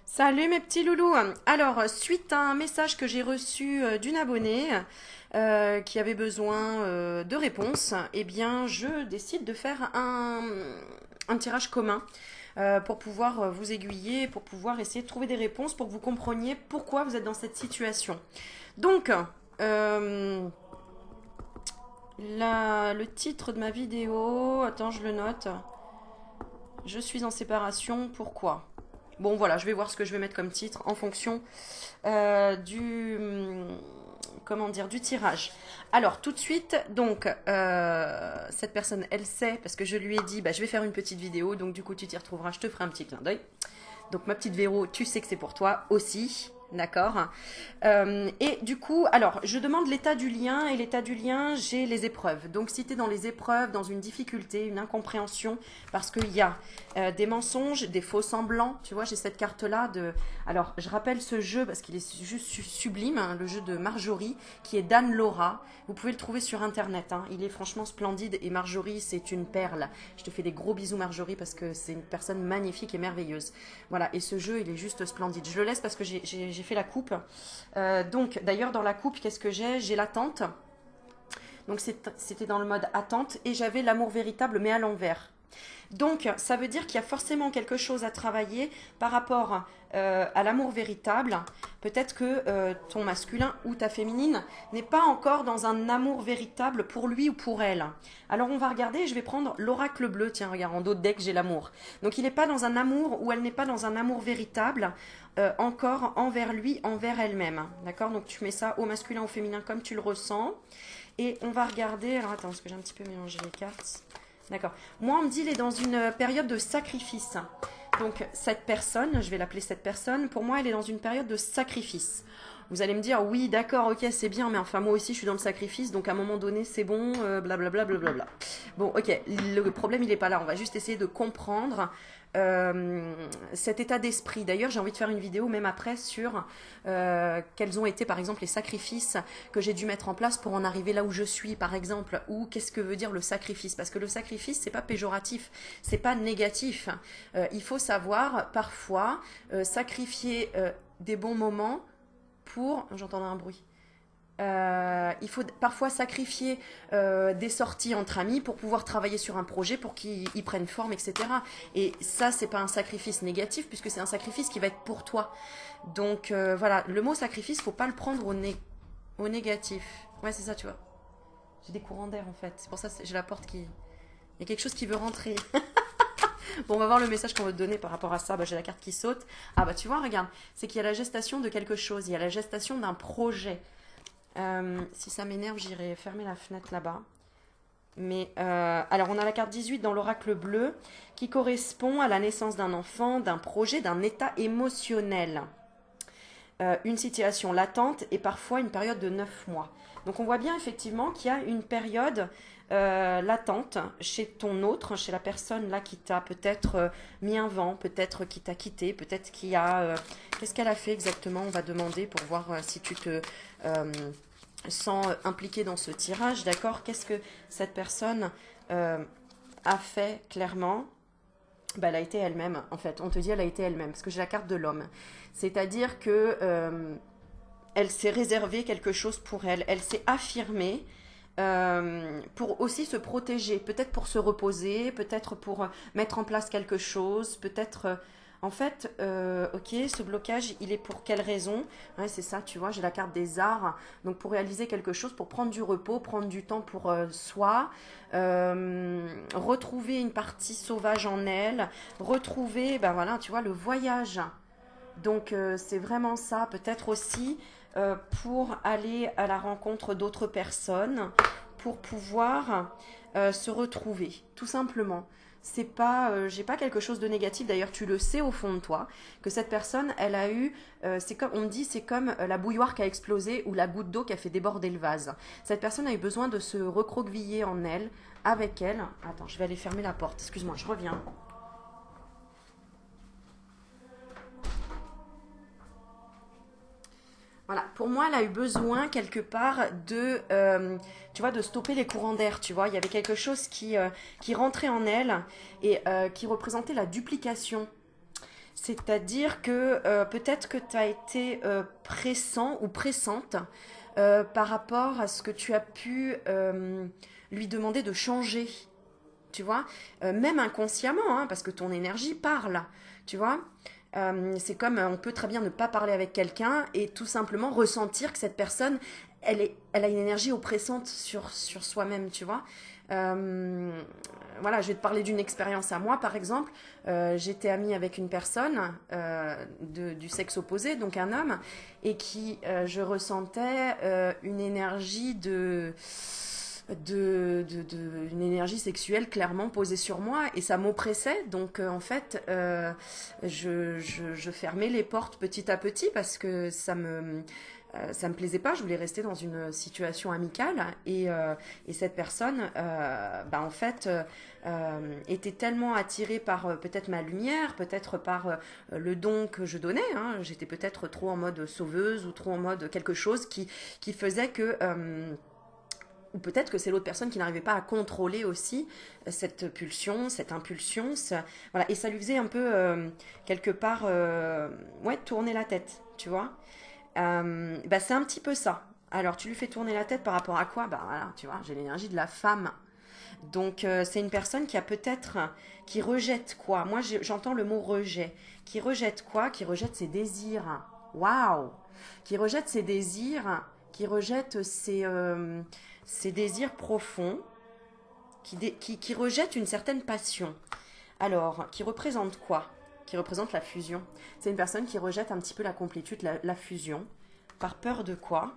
Salut mes petits loulous. Alors, suite à un message que j'ai reçu d'une abonnée qui avait besoin de réponses, eh bien, je décide de faire un tirage commun pour pouvoir vous aiguiller, pour pouvoir essayer de trouver des réponses, pour que vous compreniez pourquoi vous êtes dans cette situation. Donc, euh, le titre de ma vidéo, attends, je le note. Je suis en séparation, pourquoi? Bon, voilà, je vais voir ce que je vais mettre comme titre en fonction comment dire, du tirage. Alors, tout de suite, donc, cette personne, elle sait, parce que je lui ai dit, bah, je vais faire une petite vidéo, donc du coup, tu t'y retrouveras, je te ferai un petit clin d'œil. Donc, ma petite Véro, tu sais que c'est pour toi aussi. D'accord. Et du coup, alors, je demande l'état du lien, et l'état du lien, j'ai les épreuves. Donc, si tu es dans les épreuves, dans une difficulté, une incompréhension, parce qu'il y a des mensonges, des faux semblants, tu vois, j'ai cette carte-là de... Alors, je rappelle ce jeu, parce qu'il est juste sublime, hein, le jeu de Marjorie, qui est d'Anne Laura. Vous pouvez le trouver sur Internet, hein. Il est franchement splendide, et Marjorie, c'est une perle. Je te fais des gros bisous, Marjorie, parce que c'est une personne magnifique et merveilleuse. Voilà, et ce jeu, il est juste splendide. Je le laisse parce que j'ai fait la coupe. Donc, d'ailleurs, dans la coupe, qu'est-ce que j'ai? J'ai l'attente. Donc, c'était dans le mode attente. Et j'avais l'amour véritable, mais à l'envers. Donc, ça veut dire qu'il y a forcément quelque chose à travailler par rapport à l'amour véritable. Peut-être que ton masculin ou ta féminine n'est pas encore dans un amour véritable pour lui ou pour elle. Alors, on va regarder, je vais prendre l'oracle bleu. Tiens, regarde, en dos de deck, j'ai l'amour. Donc, il n'est pas dans un amour ou elle n'est pas dans un amour véritable encore envers lui, envers elle-même. D'accord? Donc, tu mets ça au masculin, au féminin comme tu le ressens. Et on va regarder. Alors, attends, parce que j'ai un petit peu mélangé les cartes. D'accord. Moi, on me dit qu'il est dans une période de sacrifice. Donc, cette personne, je vais l'appeler cette personne, pour moi, elle est dans une période de sacrifice. Vous allez me dire, oui, d'accord, ok, c'est bien, mais enfin, moi aussi, je suis dans le sacrifice, donc à un moment donné, c'est bon, blablabla, blablabla. Bon, ok, le problème, il n'est pas là. On va juste essayer de comprendre cet état d'esprit. D'ailleurs, j'ai envie de faire une vidéo même après sur quels ont été par exemple les sacrifices que j'ai dû mettre en place pour en arriver là où je suis par exemple, ou qu'est-ce que veut dire le sacrifice, parce que le sacrifice c'est pas péjoratif, c'est pas négatif. Il faut savoir parfois sacrifier des bons moments pour... J'entends un bruit. Il faut parfois sacrifier des sorties entre amis pour pouvoir travailler sur un projet pour qu'il prenne forme, etc. Et ça, c'est pas un sacrifice négatif puisque c'est un sacrifice qui va être pour toi. Donc voilà, le mot sacrifice, faut pas le prendre au négatif. Ouais, c'est ça, tu vois. J'ai des courants d'air en fait. C'est pour ça que j'ai la porte qui. Il y a quelque chose qui veut rentrer. Bon, on va voir le message qu'on veut te donner par rapport à ça. Bah, j'ai la carte qui saute. Ah bah tu vois, regarde, c'est qu'il y a la gestation de quelque chose. Il y a la gestation d'un projet. Si ça m'énerve, j'irai fermer la fenêtre là-bas. Mais alors, on a la carte 18 dans l'oracle bleu qui correspond à la naissance d'un enfant, d'un projet, d'un état émotionnel. Une situation latente et parfois une période de 9 mois. Donc, on voit bien effectivement qu'il y a une période latente chez ton autre, chez la personne là qui t'a peut-être mis un vent, peut-être qui t'a quitté, peut-être qui a... Qu'est-ce qu'elle a fait exactement? On va demander pour voir si tu te... sans impliquer dans ce tirage, d'accord? Qu'est-ce que cette personne a fait clairement? Bah, elle a été elle-même, en fait. On te dit elle a été elle-même, parce que j'ai la carte de l'homme. C'est-à-dire que elle s'est réservée quelque chose pour elle. Elle s'est affirmée pour aussi se protéger, peut-être pour se reposer, peut-être pour mettre en place quelque chose, peut-être... en fait, ok, ce blocage, il est pour quelle raison? Ouais, c'est ça, tu vois, j'ai la carte des arts. Donc, pour réaliser quelque chose, pour prendre du repos, prendre du temps pour soi, retrouver une partie sauvage en elle, retrouver, ben voilà, tu vois, le voyage. Donc, c'est vraiment ça. Peut-être aussi pour aller à la rencontre d'autres personnes, pour pouvoir se retrouver, tout simplement. C'est pas, j'ai pas quelque chose de négatif. D'ailleurs, tu le sais au fond de toi que cette personne, elle a eu, c'est comme on me dit, c'est comme la bouilloire qui a explosé ou la goutte d'eau qui a fait déborder le vase. Cette personne a eu besoin de se recroqueviller en elle, avec elle. Attends, je vais aller fermer la porte. Excuse-moi, je reviens. Voilà, pour moi, elle a eu besoin quelque part de, tu vois, de stopper les courants d'air. Tu vois, il y avait quelque chose qui rentrait en elle et qui représentait la duplication. C'est-à-dire que peut-être que tu as été pressant ou pressante par rapport à ce que tu as pu lui demander de changer, tu vois, même inconsciemment, hein, parce que ton énergie parle, tu vois. C'est comme on peut très bien ne pas parler avec quelqu'un et tout simplement ressentir que cette personne, elle a une énergie oppressante sur soi-même, tu vois. Euh, voilà, je vais te parler d'une expérience à moi, par exemple. J'étais amie avec une personne du sexe opposé, donc un homme, et qui, je ressentais une énergie une énergie sexuelle clairement posée sur moi et ça m'oppressait. Donc en fait, je fermais les portes petit à petit parce que ça me plaisait pas. Je voulais rester dans une situation amicale et cette personne, bah, en fait, était tellement attirée par peut-être ma lumière, peut-être par le don que je donnais. Hein. J'étais peut-être trop en mode sauveuse ou trop en mode quelque chose qui faisait que ou peut-être que c'est l'autre personne qui n'arrivait pas à contrôler aussi cette pulsion, cette impulsion. Voilà. Et ça lui faisait un peu, quelque part, ouais, tourner la tête, tu vois. Bah, c'est un petit peu ça. Alors, tu lui fais tourner la tête par rapport à quoi? Bah voilà, tu vois, j'ai l'énergie de la femme. Donc, c'est une personne qui a peut-être, qui rejette quoi? Moi, j'entends le mot rejet. Qui rejette quoi? Qui rejette ses désirs. Waouh! Qui rejette ses désirs, qui rejette ses désirs profonds, qui rejette une certaine passion. Alors, qui représente quoi? Qui représente la fusion. C'est une personne qui rejette un petit peu la complétude, la fusion. Par peur de quoi?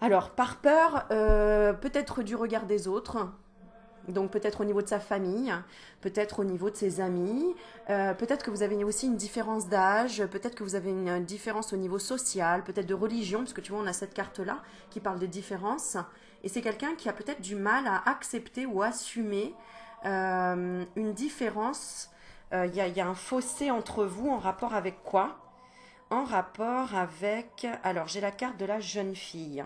Alors, par peur peut-être du regard des autres, donc peut-être au niveau de sa famille, peut-être au niveau de ses amis, peut-être que vous avez aussi une différence d'âge, peut-être que vous avez une différence au niveau social, peut-être de religion, parce que tu vois, on a cette carte-là qui parle des différences. Et c'est quelqu'un qui a peut-être du mal à accepter ou assumer une différence. Il y a un fossé entre vous en rapport avec quoi? En rapport avec... Alors, j'ai la carte de la jeune fille.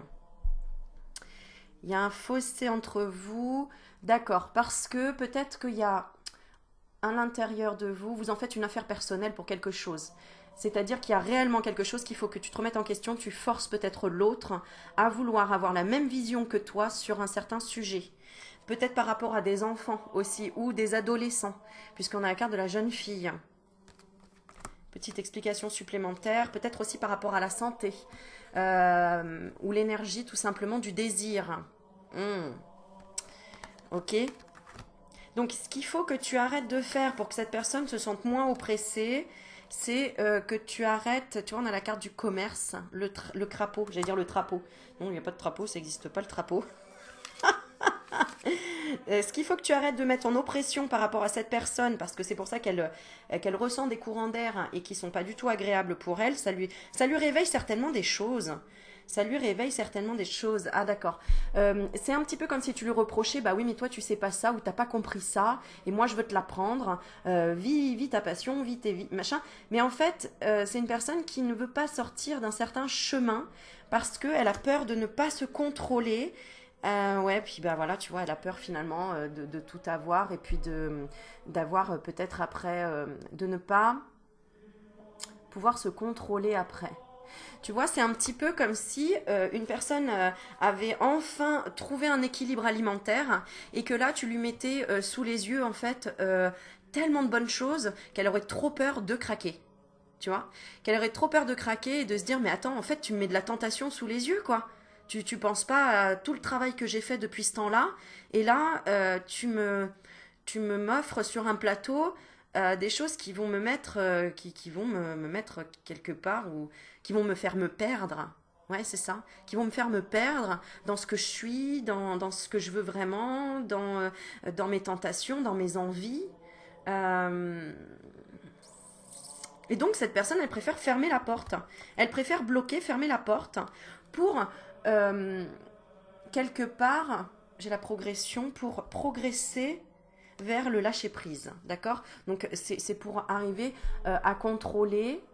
Il y a un fossé entre vous, d'accord, parce que peut-être qu'il y a à l'intérieur de vous, vous en faites une affaire personnelle pour quelque chose. C'est-à-dire qu'il y a réellement quelque chose qu'il faut que tu te remettes en question, tu forces peut-être l'autre à vouloir avoir la même vision que toi sur un certain sujet. Peut-être par rapport à des enfants aussi, ou des adolescents, puisqu'on a la carte de la jeune fille. Petite explication supplémentaire, peut-être aussi par rapport à la santé, ou l'énergie tout simplement du désir. Ok. Donc, ce qu'il faut que tu arrêtes de faire pour que cette personne se sente moins oppressée, c'est que tu arrêtes. Tu vois, on a la carte du commerce, le crapaud. J'allais dire le trapeau. Non, il n'y a pas de trapeau, ça n'existe pas le trapeau. Ce qu'il faut que tu arrêtes de mettre en oppression par rapport à cette personne, parce que c'est pour ça qu'elle ressent des courants d'air et qui sont pas du tout agréables pour elle, ça lui réveille certainement des choses. Ça lui réveille certainement des choses. Ah d'accord. C'est un petit peu comme si tu lui reprochais, bah oui mais toi tu sais pas ça ou t'as pas compris ça et moi je veux te l'apprendre. Vis ta passion, vis tes vies, machin. Mais en fait, c'est une personne qui ne veut pas sortir d'un certain chemin parce qu'elle a peur de ne pas se contrôler. Ouais, puis bah voilà, tu vois, elle a peur finalement de tout avoir et puis d'avoir peut-être après, de ne pas pouvoir se contrôler après. Tu vois, c'est un petit peu comme si une personne avait enfin trouvé un équilibre alimentaire et que là, tu lui mettais sous les yeux, en fait, tellement de bonnes choses qu'elle aurait trop peur de craquer. Tu vois? Qu'elle aurait trop peur de craquer et de se dire, mais attends, en fait, tu me mets de la tentation sous les yeux, quoi. Tu penses pas à tout le travail que j'ai fait depuis ce temps-là et là, tu me m'offres sur un plateau des choses qui vont me mettre, qui vont me mettre quelque part ou qui vont me faire me perdre. Ouais, c'est ça. Qui vont me faire me perdre dans ce que je suis, dans ce que je veux vraiment, dans mes tentations, dans mes envies. Euh, et donc, cette personne, elle préfère fermer la porte. Elle préfère bloquer, fermer la porte pour, euh, quelque part, j'ai la progression, pour progresser vers le lâcher prise, d'accord? Donc c'est pour arriver à contrôler.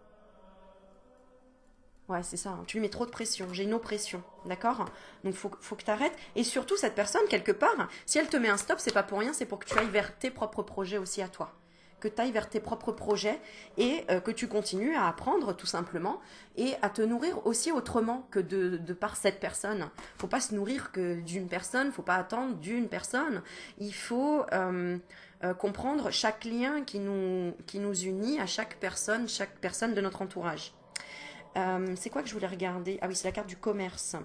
Ouais, c'est ça. Hein. Tu lui mets trop de pression. J'ai une oppression, d'accord? Donc faut que tu arrêtes. Et surtout cette personne quelque part, si elle te met un stop, c'est pas pour rien, c'est pour que tu ailles vers tes propres projets aussi à toi. que tu ailles vers tes propres projets et que tu continues à apprendre tout simplement et à te nourrir aussi autrement que de par cette personne. Faut pas se nourrir que d'une personne, faut pas attendre d'une personne. Il faut comprendre chaque lien qui nous unit à chaque personne de notre entourage. C'est quoi que je voulais regarder? Ah oui, c'est la carte du commerce.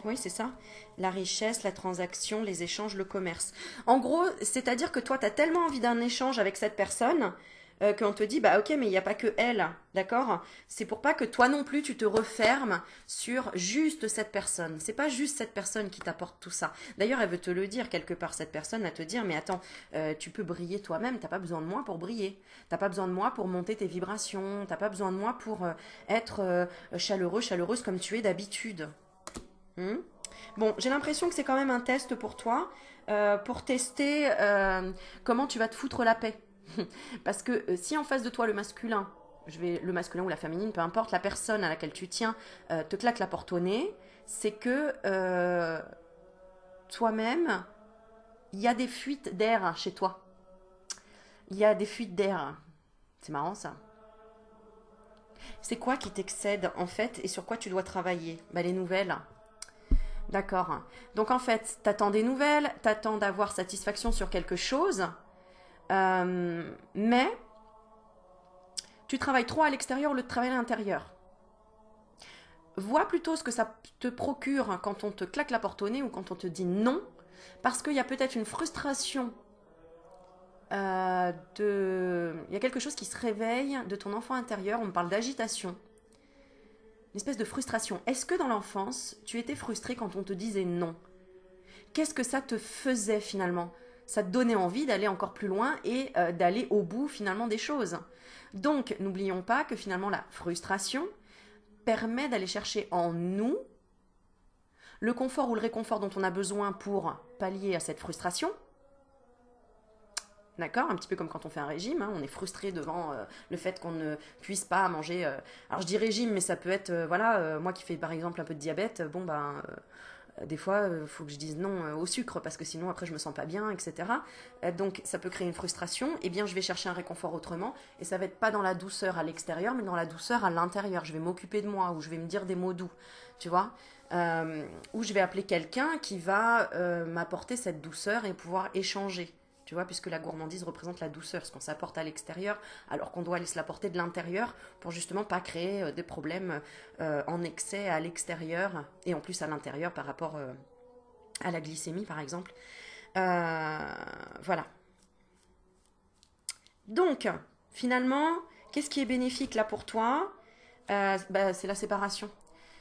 Oui, c'est ça. La richesse, la transaction, les échanges, le commerce. En gros, c'est-à-dire que toi, tu as tellement envie d'un échange avec cette personne qu'on te dit, bah ok, mais il n'y a pas que elle, d'accord? C'est pour pas que toi non plus, tu te refermes sur juste cette personne. C'est pas juste cette personne qui t'apporte tout ça. D'ailleurs, elle veut te le dire quelque part, cette personne, à te dire, mais attends, tu peux briller toi-même, t'as pas besoin de moi pour briller. T'as pas besoin de moi pour monter tes vibrations. T'as pas besoin de moi pour être chaleureux, chaleureuse comme tu es d'habitude. Hmm. Bon, j'ai l'impression que c'est quand même un test pour toi, pour tester comment tu vas te foutre la paix. Parce que si en face de toi le masculin, le masculin ou la féminine, peu importe, la personne à laquelle tu tiens te claque la porte au nez, c'est que toi-même, il y a des fuites d'air chez toi. Il y a des fuites d'air. C'est marrant ça. C'est quoi qui t'excède en fait et sur quoi tu dois travailler? Bah, les nouvelles. D'accord. Donc en fait, t'attends des nouvelles, t'attends d'avoir satisfaction sur quelque chose, mais tu travailles trop à l'extérieur au lieu de travailler à l'intérieur. Vois plutôt ce que ça te procure quand on te claque la porte au nez ou quand on te dit non, parce qu'il y a peut-être une frustration Il y a quelque chose qui se réveille de ton enfant intérieur, on me parle d'agitation, une espèce de frustration. Est-ce que dans l'enfance, tu étais frustré quand on te disait non? Qu'est-ce que ça te faisait finalement? Ça te donnait envie d'aller encore plus loin et d'aller au bout finalement des choses. Donc, n'oublions pas que finalement la frustration permet d'aller chercher en nous le confort ou le réconfort dont on a besoin pour pallier à cette frustration. D'accord? Un petit peu comme quand on fait un régime, hein, on est frustré devant le fait qu'on ne puisse pas manger. Alors je dis régime, mais ça peut être, voilà, moi qui fais par exemple un peu de diabète, bon ben, des fois, il faut que je dise non au sucre parce que sinon après je me sens pas bien, etc. Donc ça peut créer une frustration. Eh bien, je vais chercher un réconfort autrement et ça va être pas dans la douceur à l'extérieur, mais dans la douceur à l'intérieur. Je vais m'occuper de moi ou je vais me dire des mots doux, tu vois. Ou je vais appeler quelqu'un qui va m'apporter cette douceur et pouvoir échanger. Tu vois, puisque la gourmandise représente la douceur, ce qu'on s'apporte à l'extérieur, alors qu'on doit aller se l'apporter de l'intérieur pour justement pas créer des problèmes en excès à l'extérieur et en plus à l'intérieur par rapport à la glycémie par exemple. Voilà. Donc, finalement, qu'est-ce qui est bénéfique là pour toi? Bah, c'est la séparation.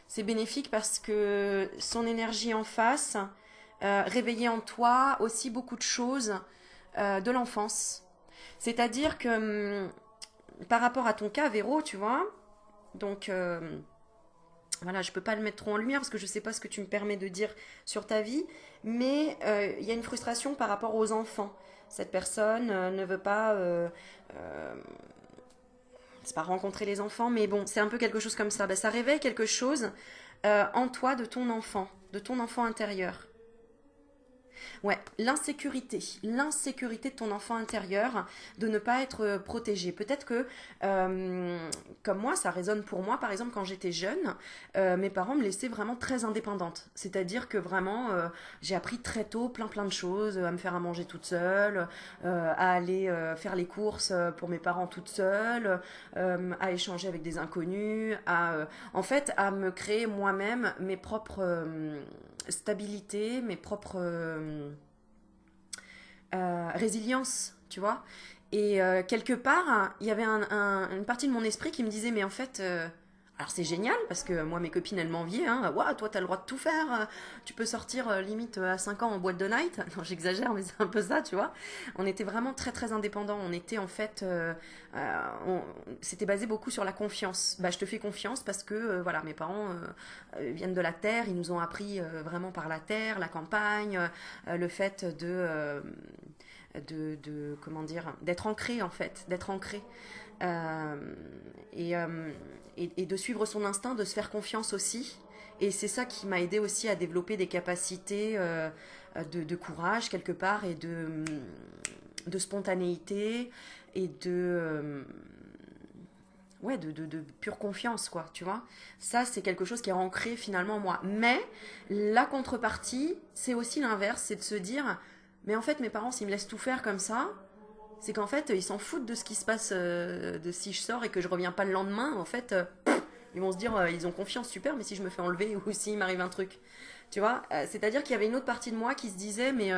C'est bénéfique parce que son énergie en face réveillait en toi aussi beaucoup de choses de l'enfance. C'est-à-dire que par rapport à ton cas, Véro, tu vois, donc voilà, je peux pas le mettre trop en lumière parce que je sais pas ce que tu me permets de dire sur ta vie, mais il y a une frustration par rapport aux enfants. Cette personne ne veut pas, c'est pas rencontrer les enfants, mais bon, c'est un peu quelque chose comme ça. Ben, ça réveille quelque chose en toi de ton enfant intérieur. Ouais, l'insécurité de ton enfant intérieur, de ne pas être protégé. Peut-être que, comme moi, ça résonne pour moi, par exemple, quand j'étais jeune, mes parents me laissaient vraiment très indépendante. C'est-à-dire que vraiment, j'ai appris très tôt plein de choses, à me faire à manger toute seule, à aller faire les courses pour mes parents toute seule, à échanger avec des inconnus, en fait, à me créer moi-même mes propres stabilités, mes propres résilience, tu vois. Et quelque part, il y avait une partie de mon esprit qui me disait, mais en fait, alors c'est génial, parce que moi, mes copines, elles m'enviaient, hein. Waouh, toi, t'as le droit de tout faire, tu peux sortir limite à 5 ans en boîte de night. Non, j'exagère, mais c'est un peu ça, tu vois. On était vraiment très indépendants. On était en fait, c'était basé beaucoup sur la confiance. Bah, je te fais confiance parce que, voilà, mes parents viennent de la terre, ils nous ont appris vraiment par la terre, la campagne, le fait comment dire, d'être ancré en fait, d'être ancré euh, et, euh, et de suivre son instinct, de se faire confiance aussi. Et c'est ça qui m'a aidé aussi à développer des capacités de courage quelque part et de spontanéité et ouais, de pure confiance, quoi, tu vois. Ça, c'est quelque chose qui est ancré finalement en moi. Mais la contrepartie, c'est aussi l'inverse, c'est de se dire, mais en fait, mes parents, s'ils me laissent tout faire comme ça, c'est qu'en fait, ils s'en foutent de ce qui se passe, de si je sors et que je reviens pas le lendemain. En fait, ils vont se dire, ils ont confiance, super, mais si je me fais enlever ou s'il m'arrive un truc, tu vois. C'est-à-dire qu'il y avait une autre partie de moi qui se disait, mais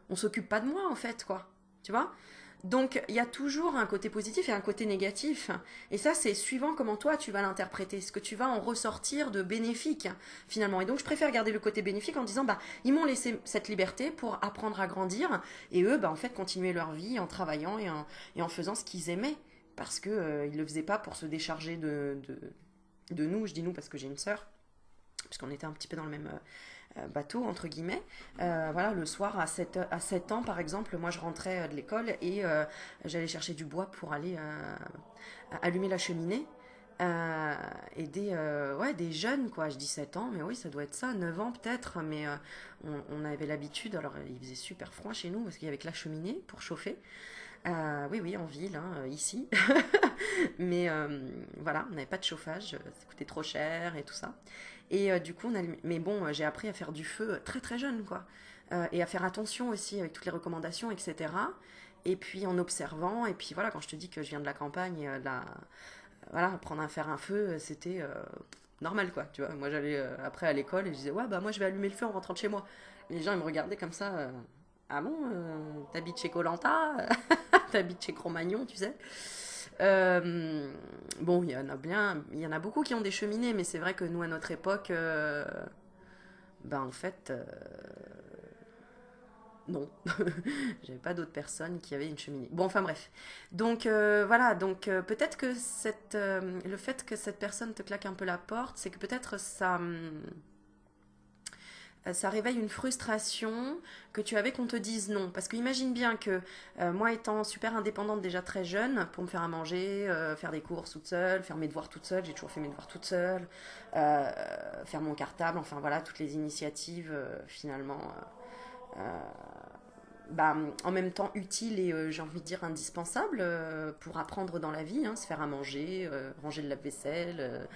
on s'occupe pas de moi, en fait, quoi, tu vois. Donc, il y a toujours un côté positif et un côté négatif. Et ça, c'est suivant comment toi, tu vas l'interpréter, ce que tu vas en ressortir de bénéfique, finalement. Et donc, je préfère garder le côté bénéfique en disant, bah, ils m'ont laissé cette liberté pour apprendre à grandir. Et eux, bah, en fait, continuer leur vie en travaillant et en faisant ce qu'ils aimaient. Parce qu'ils ne le faisaient pas pour se décharger de nous. Je dis nous parce que j'ai une sœur. Parce qu'on était un petit peu dans le même bateau, entre guillemets. Voilà, le soir, à 7 ans, par exemple, moi, je rentrais de l'école et j'allais chercher du bois pour aller allumer la cheminée. Et ouais, des jeunes, quoi. Je dis 7 ans, mais oui, ça doit être ça, 9 ans peut-être. Mais on avait l'habitude, alors il faisait super froid chez nous parce qu'il y avait que la cheminée pour chauffer. Oui, oui, en ville, hein, ici. Mais voilà, on n'avait pas de chauffage, ça coûtait trop cher et tout ça. Et du coup, mais bon, j'ai appris à faire du feu très très jeune, quoi. Et à faire attention aussi avec toutes les recommandations, etc. Et puis en observant, et puis voilà, quand je te dis que je viens de la campagne, voilà, apprendre à faire un feu, c'était normal, quoi. Tu vois, moi j'allais après à l'école et je disais, ouais, bah moi je vais allumer le feu en rentrant de chez moi. Les gens ils me regardaient comme ça, ah bon, t'habites chez Colanta, t'habites chez Cro-Magnon, tu sais. Bon, il y en a beaucoup qui ont des cheminées, mais c'est vrai que nous, à notre époque, ben en fait, non. J'avais pas d'autres personnes qui avaient une cheminée. Bon, enfin bref. Donc voilà, donc peut-être que le fait que cette personne te claque un peu la porte, c'est que peut-être ça réveille une frustration que tu avais qu'on te dise non. Parce que imagine bien que moi étant super indépendante déjà très jeune, pour me faire à manger, faire des courses toute seule, faire mes devoirs toute seule, j'ai toujours fait mes devoirs toute seule, faire mon cartable, enfin voilà, toutes les initiatives finalement, bah, en même temps utiles et j'ai envie de dire indispensables pour apprendre dans la vie, hein, se faire à manger, ranger le lave-vaisselle,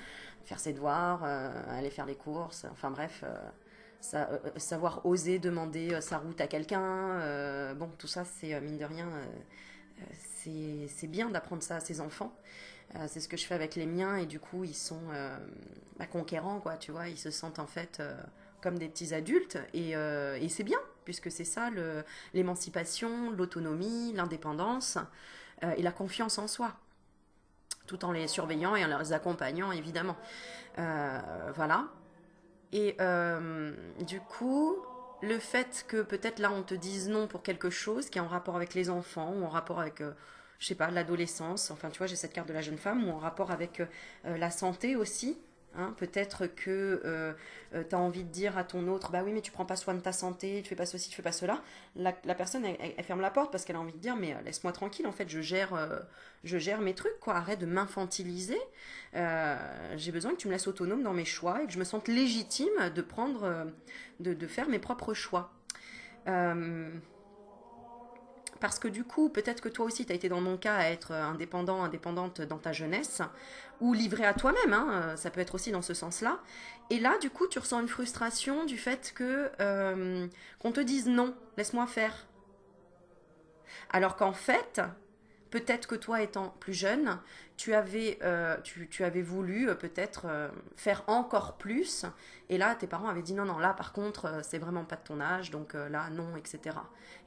faire ses devoirs, aller faire les courses, enfin bref, savoir oser demander sa route à quelqu'un. Bon, tout ça, c'est mine de rien, c'est bien d'apprendre ça à ses enfants. C'est ce que je fais avec les miens et du coup, ils sont bah, conquérants, quoi, tu vois. Ils se sentent en fait comme des petits adultes et c'est bien, puisque c'est ça l'émancipation, l'autonomie, l'indépendance et la confiance en soi, tout en les surveillant et en les accompagnant, évidemment. Voilà. Et du coup, le fait que peut-être là on te dise non pour quelque chose qui est en rapport avec les enfants ou en rapport avec, je sais pas, l'adolescence, enfin tu vois, j'ai cette carte de la jeune femme, ou en rapport avec la santé aussi. Hein, peut-être que tu as envie de dire à ton autre, bah oui, mais tu prends pas soin de ta santé, tu fais pas ceci, tu fais pas cela. La personne, elle ferme la porte parce qu'elle a envie de dire, mais laisse-moi tranquille, en fait, je gère mes trucs, quoi. Arrête de m'infantiliser. J'ai besoin que tu me laisses autonome dans mes choix et que je me sente légitime de prendre, de faire mes propres choix. Euh, Parce que du coup, peut-être que toi aussi, tu as été dans mon cas à être indépendant, indépendante dans ta jeunesse, ou livré à toi-même, hein, ça peut être aussi dans ce sens-là. Et là, du coup, tu ressens une frustration du fait que qu'on te dise non, laisse-moi faire. Alors qu'en fait, peut-être que toi, étant plus jeune, tu avais voulu peut-être faire encore plus. Et là, tes parents avaient dit non, non, là, par contre, c'est vraiment pas de ton âge, donc là, non, etc.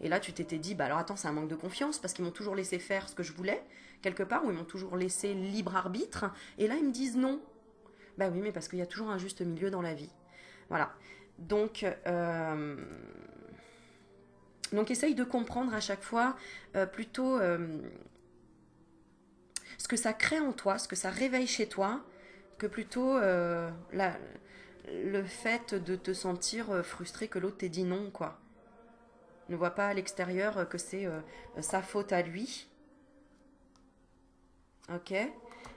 Et là, tu t'étais dit, bah alors attends, c'est un manque de confiance parce qu'ils m'ont toujours laissé faire ce que je voulais, quelque part, ou ils m'ont toujours laissé libre arbitre. Et là, ils me disent non. Bah oui, mais parce qu'il y a toujours un juste milieu dans la vie. Voilà. Donc, donc essaye de comprendre à chaque fois plutôt ce que ça crée en toi, ce que ça réveille chez toi, que plutôt le fait de te sentir frustré que l'autre t'ait dit non, quoi. Ne vois pas à l'extérieur que c'est sa faute à lui, ok?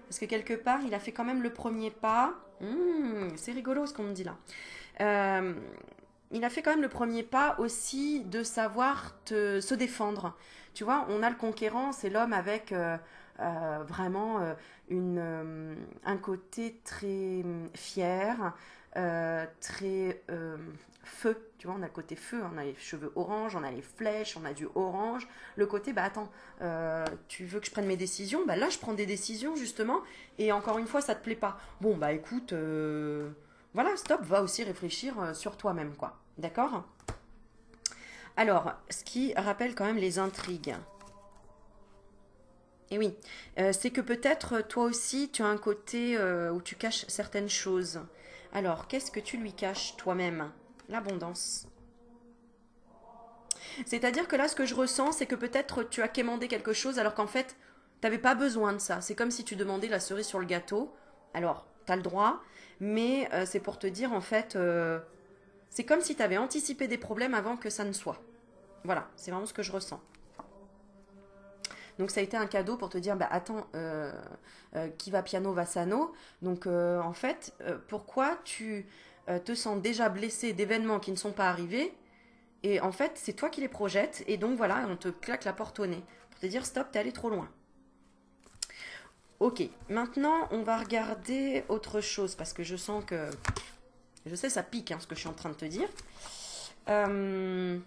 Parce que quelque part, il a fait quand même le premier pas. C'est rigolo ce qu'on me dit là. Euh, il a fait quand même le premier pas aussi de savoir se défendre. Tu vois, on a le conquérant, c'est l'homme avec vraiment un côté très fier, très feu. Tu vois, on a le côté feu, on a les cheveux orange, on a les flèches, on a du orange. Le côté, bah attends, tu veux que je prenne mes décisions? Bah là, je prends des décisions justement. Et encore une fois, ça te plaît pas. Bon, bah écoute, voilà, stop, va aussi réfléchir sur toi-même, quoi. D'accord? Alors, ce qui rappelle quand même les intrigues. Et oui, c'est que peut-être toi aussi, tu as un côté où tu caches certaines choses. Alors, qu'est-ce que tu lui caches toi-même? L'abondance. C'est-à-dire que là, ce que je ressens, c'est que peut-être tu as quémandé quelque chose alors qu'en fait, tu n'avais pas besoin de ça. C'est comme si tu demandais la cerise sur le gâteau. Alors, tu as le droit, mais c'est pour te dire en fait, c'est comme si tu avais anticipé des problèmes avant que ça ne soit. Voilà, c'est vraiment ce que je ressens. Donc ça a été un cadeau pour te dire, bah attends, qui va piano va sano. Donc en fait, pourquoi tu te sens déjà blessé d'événements qui ne sont pas arrivés? Et en fait, c'est toi qui les projettes. Et donc voilà, on te claque la porte au nez pour te dire, stop, t'es allé trop loin. Ok, maintenant on va regarder autre chose parce que je sens que, je sais, ça pique hein, ce que je suis en train de te dire. Euh,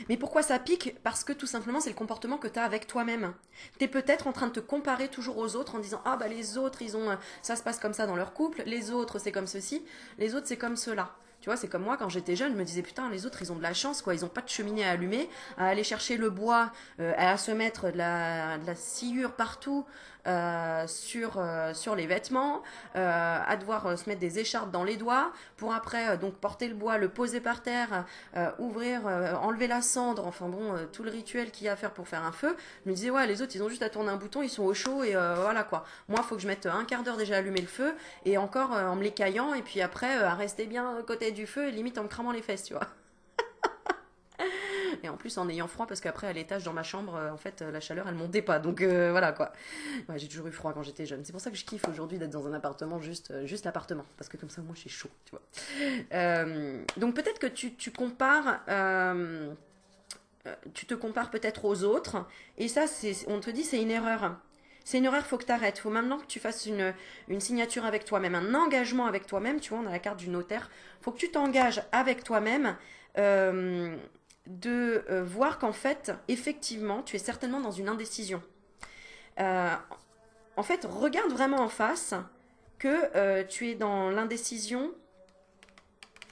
Mais pourquoi ça pique? Parce que tout simplement, c'est le comportement que tu as avec toi-même. Tu es peut-être en train de te comparer toujours aux autres en disant ah bah les autres, ils ont ça se passe comme ça dans leur couple, les autres c'est comme ceci, les autres c'est comme cela. Tu vois, c'est comme moi quand j'étais jeune, je me disais putain, les autres ils ont de la chance quoi, ils ont pas de cheminée à allumer, à aller chercher le bois, à se mettre de la sciure partout sur les vêtements, à devoir se mettre des écharpes dans les doigts pour après donc porter le bois, le poser par terre, ouvrir, enlever la cendre, enfin bon, tout le rituel qu'il y a à faire pour faire un feu. Je me disais, ouais, les autres, ils ont juste à tourner un bouton, ils sont au chaud et voilà quoi. Moi, il faut que je mette un quart d'heure déjà à allumer le feu et encore en me l'écaillant et puis après à rester bien à côté du feu et limite en me cramant les fesses, tu vois. Et en plus en ayant froid parce qu'après à l'étage dans ma chambre, en fait, la chaleur elle montait pas. Donc voilà quoi. Ouais, j'ai toujours eu froid quand j'étais jeune. C'est pour ça que je kiffe aujourd'hui d'être dans un appartement, juste l'appartement. Parce que comme ça, moi, j'ai chaud, tu vois. Donc peut-être que tu compares tu te compares peut-être aux autres, et ça, on te dit, c'est une erreur. C'est une erreur, faut que tu arrêtes. Faut maintenant que tu fasses une signature avec toi-même, un engagement avec toi-même. Tu vois, on a la carte du notaire. Faut que tu t'engages avec toi-même de voir qu'en fait, effectivement, tu es certainement dans une indécision. Euh, En fait, regarde vraiment en face que tu es dans l'indécision.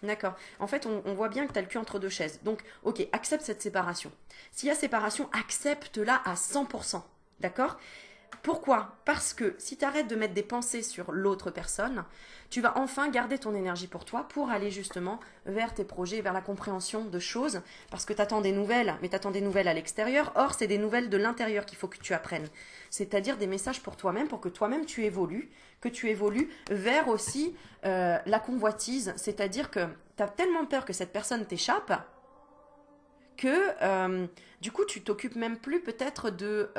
D'accord. En fait, on voit bien que tu as le cul entre deux chaises. Donc, ok, accepte cette séparation. S'il y a séparation, accepte-la à 100%. D'accord? Pourquoi? Parce que si tu arrêtes de mettre des pensées sur l'autre personne, tu vas enfin garder ton énergie pour toi pour aller justement vers tes projets, vers la compréhension de choses. Parce que tu attends des nouvelles, mais tu attends des nouvelles à l'extérieur. Or, c'est des nouvelles de l'intérieur qu'il faut que tu apprennes. C'est-à-dire des messages pour toi-même, pour que toi-même tu évolues, que tu évolues vers aussi la convoitise. C'est-à-dire que tu as tellement peur que cette personne t'échappe que du coup tu t'occupes même plus peut-être de,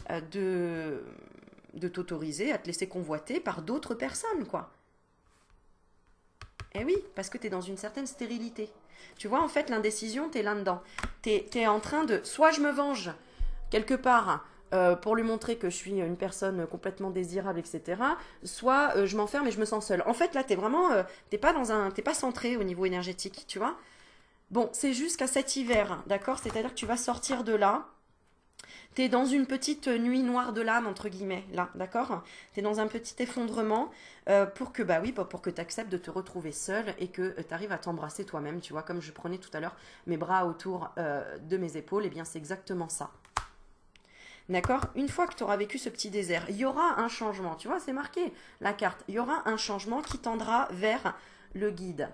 de t'autoriser à te laisser convoiter par d'autres personnes, quoi. Eh oui, parce que tu es dans une certaine stérilité. Tu vois, en fait, l'indécision, tu es là-dedans. Tu es en train de... Soit je me venge quelque part pour lui montrer que je suis une personne complètement désirable, etc. Soit je m'enferme et je me sens seule. En fait, là, tu es vraiment... t'es pas centré au niveau énergétique, tu vois. Bon, c'est jusqu'à cet hiver, d'accord? C'est-à-dire que tu vas sortir de là. T'es dans une petite nuit noire de l'âme, entre guillemets, là, d'accord? T'es dans un petit effondrement pour que, bah oui, pour que t'acceptes de te retrouver seule et que t'arrives à t'embrasser toi-même, tu vois, comme je prenais tout à l'heure mes bras autour de mes épaules, et bien c'est exactement ça. D'accord? Une fois que tu auras vécu ce petit désert, il y aura un changement, tu vois, c'est marqué, la carte, il y aura un changement qui tendra vers le guide.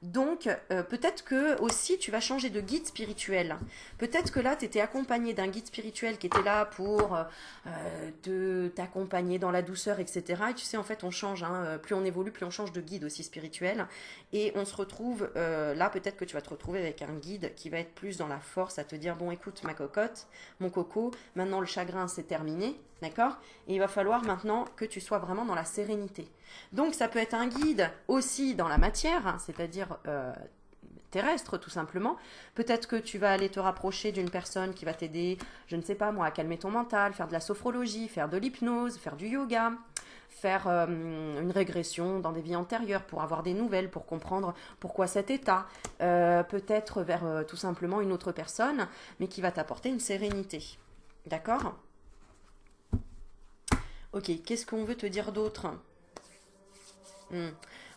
Donc, peut-être que aussi tu vas changer de guide spirituel. Peut-être que là, tu étais accompagné d'un guide spirituel qui était là pour t'accompagner dans la douceur, etc. Et tu sais, en fait, on change. Hein, plus on évolue, plus on change de guide aussi spirituel. Et on se retrouve là, peut-être que tu vas te retrouver avec un guide qui va être plus dans la force, à te dire, bon, écoute, ma cocotte, mon coco, maintenant le chagrin, c'est terminé. D'accord? Et il va falloir maintenant que tu sois vraiment dans la sérénité. Donc ça peut être un guide aussi dans la matière, hein, c'est-à-dire terrestre tout simplement. Peut-être que tu vas aller te rapprocher d'une personne qui va t'aider, je ne sais pas moi, à calmer ton mental, faire de la sophrologie, faire de l'hypnose, faire du yoga, faire une régression dans des vies antérieures pour avoir des nouvelles, pour comprendre pourquoi cet état. Peut-être vers tout simplement une autre personne, mais qui va t'apporter une sérénité. D'accord? Ok, qu'est-ce qu'on veut te dire d'autre?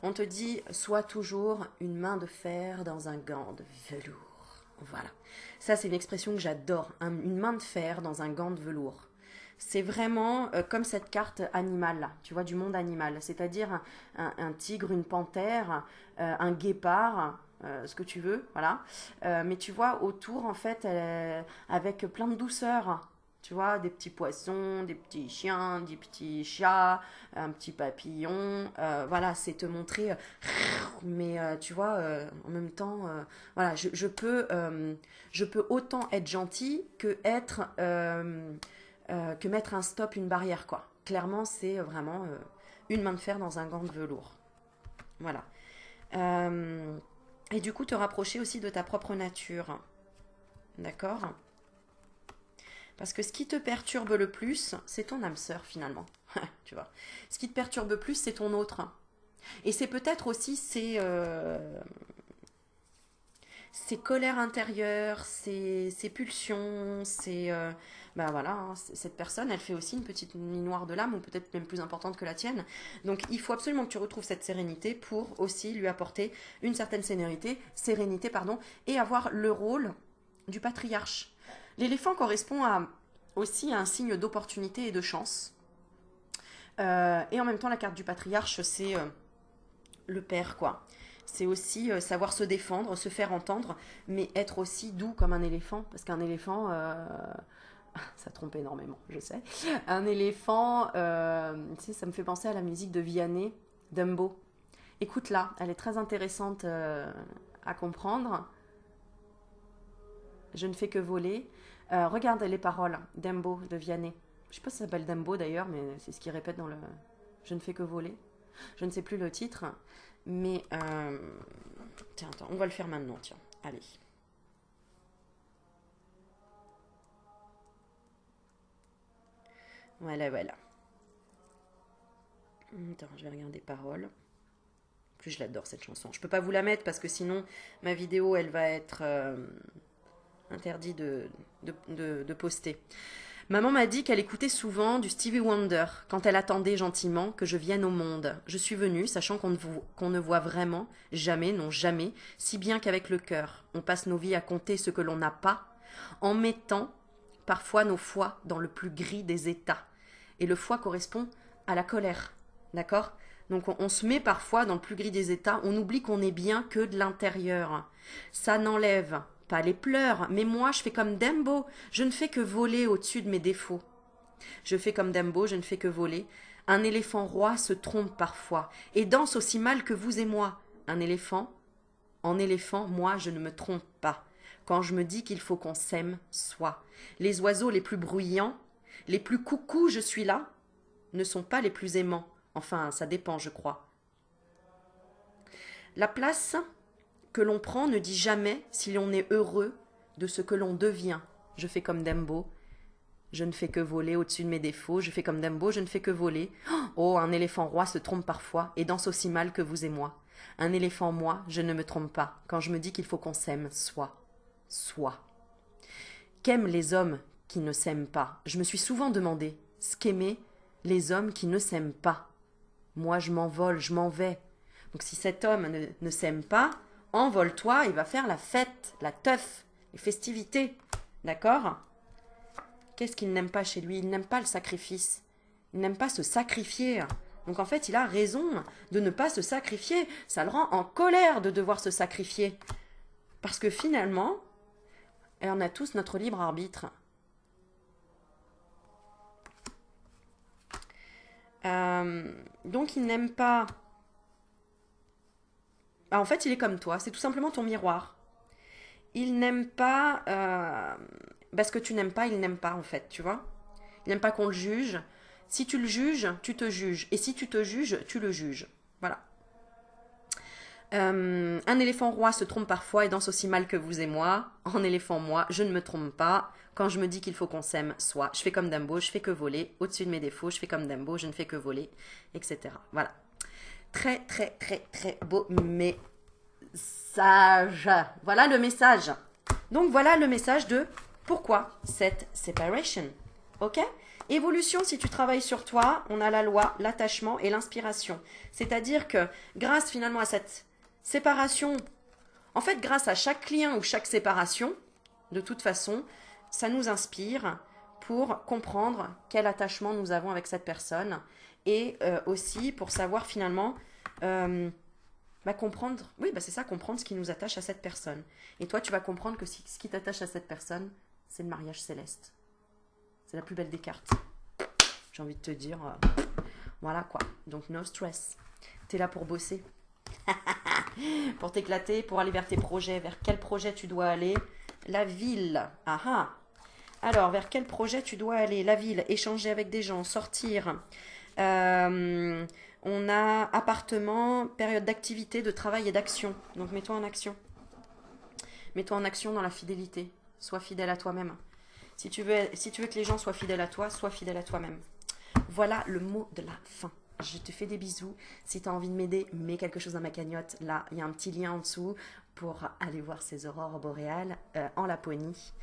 On te dit, sois toujours une main de fer dans un gant de velours. Voilà. Ça, c'est une expression que j'adore. Une main de fer dans un gant de velours. C'est vraiment comme cette carte animale, là, tu vois, du monde animal. C'est-à-dire un tigre, une panthère, un guépard, ce que tu veux, voilà. Mais tu vois, autour, en fait, avec plein de douceur. Tu vois, des petits poissons, des petits chiens, des petits chats, un petit papillon. Voilà, c'est te montrer. Mais tu vois, en même temps, voilà, je peux autant être gentil que que mettre un stop, une barrière, quoi. Clairement, c'est vraiment une main de fer dans un gant de velours. Voilà. Et du coup, te rapprocher aussi de ta propre nature. D'accord? Parce que ce qui te perturbe le plus, c'est ton âme sœur finalement. Tu vois. Ce qui te perturbe le plus, c'est ton autre. Et c'est peut-être aussi ces colères intérieures, ces pulsions, ben voilà, hein, cette personne, elle fait aussi une petite nuit noire de l'âme, ou peut-être même plus importante que la tienne. Donc il faut absolument que tu retrouves cette sérénité pour aussi lui apporter une certaine sérénité, pardon, et avoir le rôle du patriarche. L'éléphant correspond aussi à un signe d'opportunité et de chance. Et en même temps, la carte du patriarche, c'est le père, quoi. C'est aussi savoir se défendre, se faire entendre, mais être aussi doux comme un éléphant. Parce qu'un éléphant, ça trompe énormément, je sais. Un éléphant, tu sais, ça me fait penser à la musique de Vianney, Dumbo. Écoute-la, elle est très intéressante à comprendre. Je ne fais que voler. Regarde les paroles, Dumbo de Vianney. Je sais pas si ça s'appelle Dumbo d'ailleurs, mais c'est ce qu'il répète dans le Je ne fais que voler. Je ne sais plus le titre, mais tiens, attends, on va le faire maintenant, tiens. Allez. Voilà, voilà. Attends, je vais regarder paroles. En plus, je l'adore cette chanson. Je peux pas vous la mettre parce que sinon, ma vidéo, elle va être interdite de poster. Maman m'a dit qu'elle écoutait souvent du Stevie Wonder quand elle attendait gentiment que je vienne au monde. Je suis venue, sachant qu'on ne voit vraiment, jamais, non jamais, si bien qu'avec le cœur. On passe nos vies à compter ce que l'on n'a pas, en mettant parfois nos foi dans le plus gris des états. Et le foie correspond à la colère, d'accord? Donc on se met parfois dans le plus gris des états, on oublie qu'on est bien que de l'intérieur. Ça n'enlève pas les pleurs, mais moi je fais comme Dumbo, je ne fais que voler au-dessus de mes défauts. Je fais comme Dumbo, je ne fais que voler. Un éléphant roi se trompe parfois, et danse aussi mal que vous et moi. Un éléphant, en éléphant, moi je ne me trompe pas. Quand je me dis qu'il faut qu'on s'aime, soit. Les oiseaux les plus bruyants, les plus coucous, je suis là, ne sont pas les plus aimants. Enfin, ça dépend, je crois. La place que l'on prend ne dit jamais si l'on est heureux de ce que l'on devient. Je fais comme Dumbo. Je ne fais que voler au-dessus de mes défauts. Je fais comme Dumbo, je ne fais que voler. Oh, un éléphant roi se trompe parfois et danse aussi mal que vous et moi. Un éléphant, moi, je ne me trompe pas. Quand je me dis qu'il faut qu'on s'aime, soit. Qu'aiment les hommes qui ne s'aiment pas? Je me suis souvent demandé ce qu'aimaient les hommes qui ne s'aiment pas. Moi, je m'envole, je m'en vais. Donc si cet homme ne s'aime pas, envole-toi, il va faire la fête, la teuf, les festivités. D'accord? Qu'est-ce qu'il n'aime pas chez lui? Il n'aime pas le sacrifice. Il n'aime pas se sacrifier. Donc en fait, il a raison de ne pas se sacrifier. Ça le rend en colère de devoir se sacrifier. Parce que finalement, on a tous notre libre arbitre. Donc il n'aime pas... en fait, il est comme toi, c'est tout simplement ton miroir. Il n'aime pas... parce que tu n'aimes pas, il n'aime pas en fait, tu vois. Il n'aime pas qu'on le juge. Si tu le juges, tu te juges. Et si tu te juges, tu le juges. Voilà. Un éléphant roi se trompe parfois et danse aussi mal que vous et moi. En éléphant, moi, je ne me trompe pas. Quand je me dis qu'il faut qu'on s'aime, soit je fais comme Dumbo, je fais que voler. Au-dessus de mes défauts, je fais comme Dumbo, je ne fais que voler, etc. Voilà. Très, très, très, très beau message. Voilà le message. Donc voilà le message de pourquoi cette separation. Ok? Évolution, si tu travailles sur toi, on a la loi, l'attachement et l'inspiration. C'est-à-dire que grâce finalement à cette séparation, en fait grâce à chaque lien ou chaque séparation, de toute façon, ça nous inspire pour comprendre quel attachement nous avons avec cette personne et aussi pour savoir finalement comprendre, oui, c'est ça, comprendre ce qui nous attache à cette personne. Et toi, tu vas comprendre que ce qui t'attache à cette personne, c'est le mariage céleste. C'est la plus belle des cartes. J'ai envie de te dire, voilà quoi. Donc, no stress. T'es là pour bosser. Pour t'éclater, pour aller vers tes projets. Vers quel projet tu dois aller? La ville. Ah ah. Alors, vers quel projet tu dois aller? La ville, échanger avec des gens, sortir. On a appartement, période d'activité, de travail et d'action. Donc, mets-toi en action. Mets-toi en action dans la fidélité. Sois fidèle à toi-même. Si tu veux que les gens soient fidèles à toi, sois fidèle à toi-même. Voilà le mot de la fin. Je te fais des bisous. Si tu as envie de m'aider, mets quelque chose dans ma cagnotte. Là, il y a un petit lien en dessous pour aller voir ces aurores boréales en Laponie.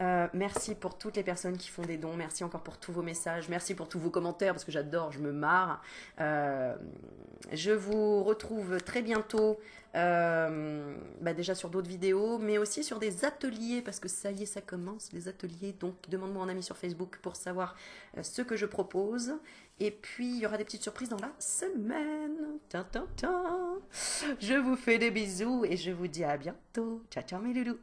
Merci pour toutes les personnes qui font des dons. Merci encore pour tous vos messages. Merci pour tous vos commentaires parce que j'adore, je me marre. Je vous retrouve très bientôt déjà sur d'autres vidéos, mais aussi sur des ateliers parce que ça y est, ça commence, les ateliers. Donc, demande-moi un ami sur Facebook pour savoir ce que je propose. Et puis, il y aura des petites surprises dans la semaine. Je vous fais des bisous et je vous dis à bientôt. Ciao, ciao mes loulous.